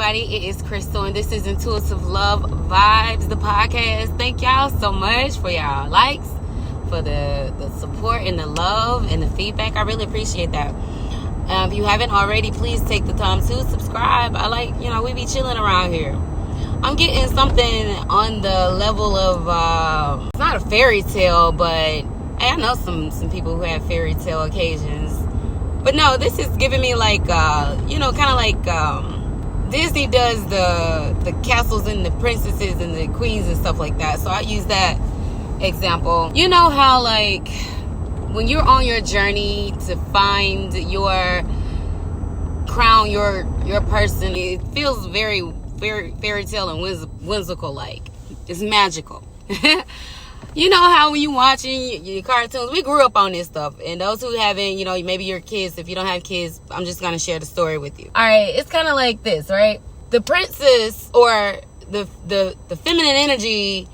everybody, it is Crystal and this is Intuitive Love Vibes, the podcast. Thank y'all so much for y'all likes, for the support and the love and the feedback. I really appreciate that. If you haven't already, please take the time to subscribe. I like, we be chilling around here. I'm getting something on the level of, it's not a fairy tale, but I know some people who have fairy tale occasions. But no, this is giving me like, kind of like Disney does the castles and the princesses and the queens and stuff like that. So I use that example. You know how like when you're on your journey to find your crown, your person, it feels very fairy tale and whimsical like. It's magical. You know how when you watching your cartoons, we grew up on this stuff. And those who haven't, maybe your kids, if you don't have kids, I'm just going to share the story with you. All right, it's kind of like this, right? The princess or the feminine energy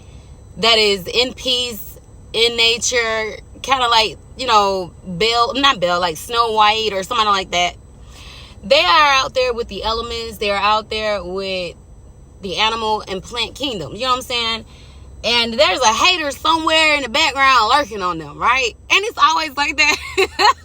that is in peace, in nature, kind of like, like Snow White or somebody like that. They are out there with the elements. They are out there with the animal and plant kingdom. You know what I'm saying? And there's a hater somewhere in the background lurking on them, right? And it's always like that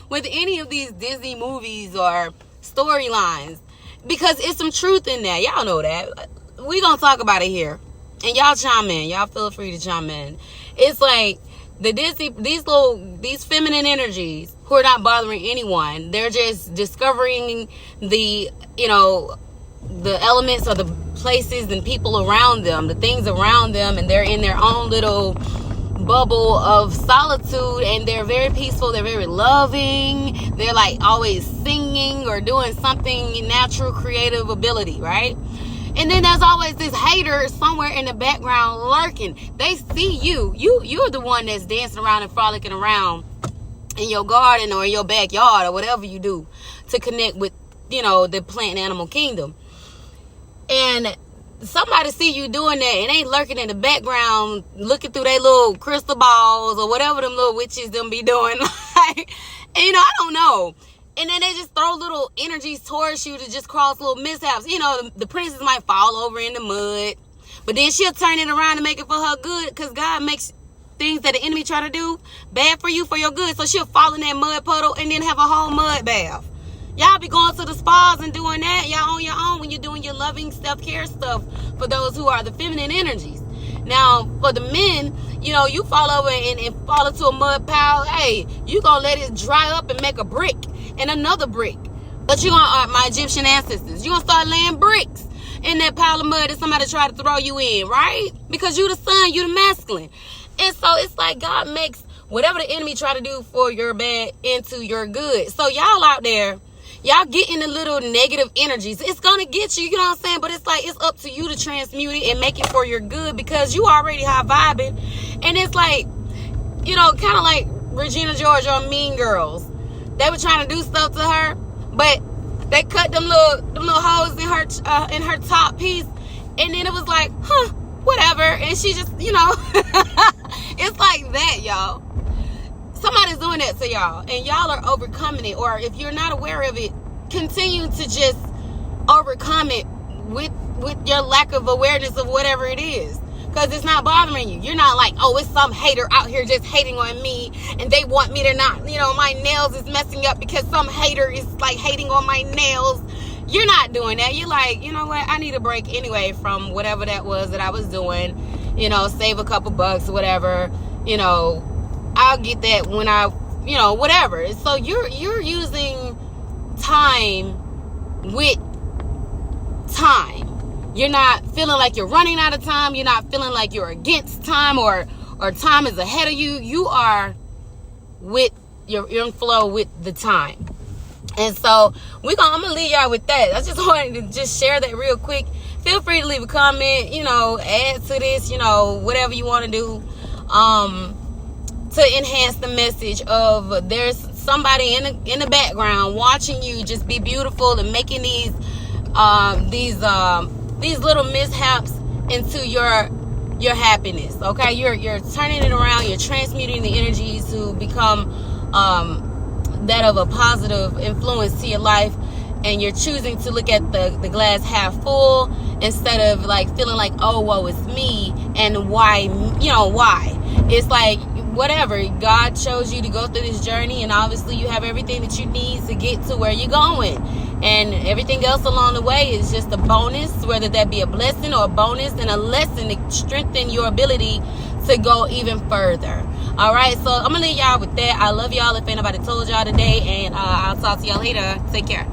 with any of these Disney movies or storylines, because it's some truth in there. Y'all know that. We're going to talk about it here. And y'all chime in. Y'all feel free to chime in. It's like the Disney, these feminine energies who are not bothering anyone. They're just discovering the elements or the places and people around them, the things around them, and they're in their own little bubble of solitude, and they're very peaceful, they're very loving, they're like always singing or doing something natural creative ability, right? And then there's always this hater somewhere in the background lurking. They see you're the one that's dancing around and frolicking around in your garden or in your backyard or whatever you do to connect with the plant and animal kingdom. And somebody see you doing that and they lurking in the background looking through their little crystal balls or whatever them little witches them be doing. And, I don't know. And then they just throw little energies towards you to just cause little mishaps. The princess might fall over in the mud, but then she'll turn it around and make it for her good, because God makes things that the enemy try to do bad for you for your good. So she'll fall in that mud puddle and then have a whole mud bath. Y'all be going to the spas and doing that. Y'all on your own when you're doing your loving self-care stuff for those who are the feminine energies. Now, for the men, you fall over and fall into a mud pile. Hey, you going to let it dry up and make a brick and another brick. But you going to, my Egyptian ancestors, you going to start laying bricks in that pile of mud that somebody tried to throw you in, right? Because you the sun, you the masculine. And so it's like God makes whatever the enemy try to do for your bad into your good. So y'all out there, y'all getting the little negative energies. It's going to get you, you know what I'm saying? But it's like, it's up to you to transmute it and make it for your good, because you already high vibing. And it's like, kind of like Regina George on Mean Girls. They were trying to do stuff to her, but they cut them little holes in her top piece. And then it was like, whatever. And she just, it's like that, y'all. Somebody's doing that to y'all, and y'all are overcoming it. Or if you're not aware of it, continue to just overcome it with your lack of awareness of whatever it is, because it's not bothering you. You're not like, oh, it's some hater out here just hating on me, and they want me to not, my nails is messing up because some hater is like hating on my nails. You're not doing that. You're like, you know what? I need a break anyway from whatever that was that I was doing. Save a couple bucks or whatever. I'll get that when I, whatever. So you're using time with time. You're not feeling like you're running out of time. You're not feeling like you're against time or time is ahead of you. You are you're in flow with the time. And so I'm going to leave y'all with that. I just wanted to just share that real quick. Feel free to leave a comment, add to this, whatever you want to do. To enhance the message of there's somebody in the background watching you just be beautiful and making these little mishaps into your happiness. Okay, you're turning it around. You're transmuting the energies to become that of a positive influence to your life. and you're choosing to look at the glass half full instead of like feeling like, oh, woe is me, and why, why. It's like, whatever, God chose you to go through this journey, and obviously you have everything that you need to get to where you're going, and everything else along the way is just a bonus, whether that be a blessing or a bonus and a lesson to strengthen your ability to go even further. All right, so I'm gonna leave y'all with that. I love y'all if ain't nobody told y'all today, and I'll talk to y'all later. Take care.